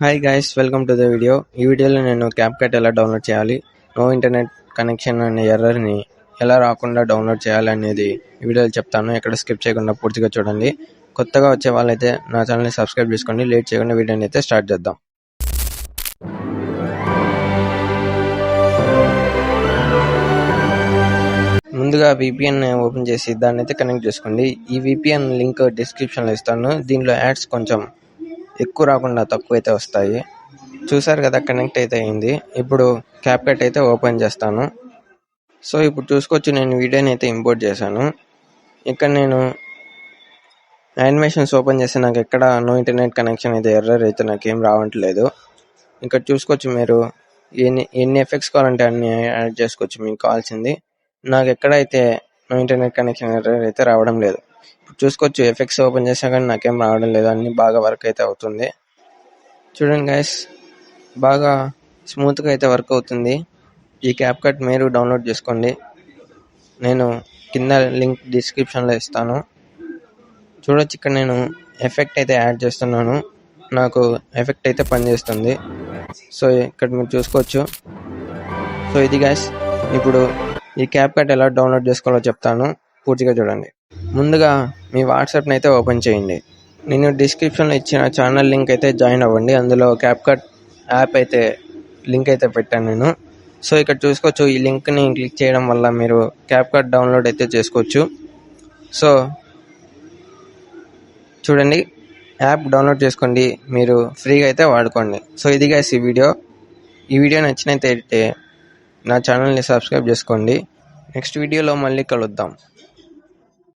Hi guys, welcome to the video. ఈ వీడియోలో నేను క్యాప్కట్ ఎలా డౌన్లోడ్ చేయాలి, నో ఇంటర్నెట్ కనెక్షన్ అనే ఎర్రర్ని ఎలా రాకుండా డౌన్లోడ్ చేయాలి అనేది ఈ వీడియోలో చెప్తాను. ఎక్కడ స్కిప్ చేయకుండా పూర్తిగా చూడండి. కొత్తగా వచ్చే వాళ్ళైతే నా ఛానల్ని సబ్స్క్రైబ్ చేసుకోండి. లేట్ చేయకుండా వీడియోని అయితే స్టార్ట్ చేద్దాం. ముందుగా VPN ఓపెన్ చేసి దాన్ని అయితే కనెక్ట్ చేసుకోండి. ఈ VPN లింక్ డిస్క్రిప్షన్లో ఇస్తాను. దీనిలో యాడ్స్ కొంచెం ఎక్కువ రాకుండా తక్కువ అయితే వస్తాయి. చూసారు కదా, కనెక్ట్ అయితే అయింది. ఇప్పుడు క్యాప్కట్ అయితే ఓపెన్ చేస్తాను. సో ఇప్పుడు చూసుకోవచ్చు, నేను వీడియోని అయితే ఇంపోర్ట్ చేశాను. ఇక్కడ నేను యానిమేషన్స్ ఓపెన్ చేస్తే నాకు ఎక్కడ నో ఇంటర్నెట్ కనెక్షన్ అయితే ఎర్రర్ అయితే నాకేం రావట్లేదు. ఇక్కడ చూసుకోవచ్చు, మీరు ఎన్ని ఎఫెక్ట్స్ కావాలంటే అన్ని యాడ్ చేసుకోవచ్చు మీకు కావాల్సింది. నాకు ఎక్కడైతే నో ఇంటర్నెట్ కనెక్షన్ ఎర్రర్ అయితే రావడం లేదు. చూసుకోవచ్చు, ఎఫెక్ట్స్ ఓపెన్ చేసినా కానీ నాకేం రావడం లేదు. అన్ని బాగా వర్క్ అయితే అవుతుంది. చూడండి గైస్, బాగా స్మూత్గా అయితే వర్క్ అవుతుంది. ఈ క్యాప్కట్ మీరు డౌన్లోడ్ చేసుకోండి. నేను కింద లింక్ డిస్క్రిప్షన్లో ఇస్తాను. చూడొచ్చు, ఇక్కడ నేను ఎఫెక్ట్ అయితే యాడ్ చేస్తున్నాను. నాకు ఎఫెక్ట్ అయితే పనిచేస్తుంది. సో ఇక్కడ మీరు చూసుకోవచ్చు. సో ఇది గైస్, ఇప్పుడు ఈ క్యాప్కట్ ఎలా డౌన్లోడ్ చేసుకోవాలో చెప్తాను, పూర్తిగా చూడండి. ముందుగా మీ వాట్సాప్ని అయితే ఓపెన్ చేయండి. నేను డిస్క్రిప్షన్లో ఇచ్చిన ఛానల్ లింక్ అయితే జాయిన్ అవ్వండి. అందులో క్యాప్కట్ యాప్ అయితే లింక్ అయితే పెట్టాను నేను. సో ఇక్కడ చూసుకోవచ్చు, ఈ లింక్ని క్లిక్ చేయడం వల్ల మీరు క్యాప్కట్ డౌన్లోడ్ అయితే చేసుకోవచ్చు. సో చూడండి, యాప్ డౌన్లోడ్ చేసుకోండి, మీరు ఫ్రీగా అయితే వాడుకోండి. సో ఇది గైస్ ఈ వీడియో నచ్చినట్లయితే నా ఛానల్ని సబ్స్క్రైబ్ చేసుకోండి. నెక్స్ట్ వీడియోలో మళ్ళీ కలుద్దాం.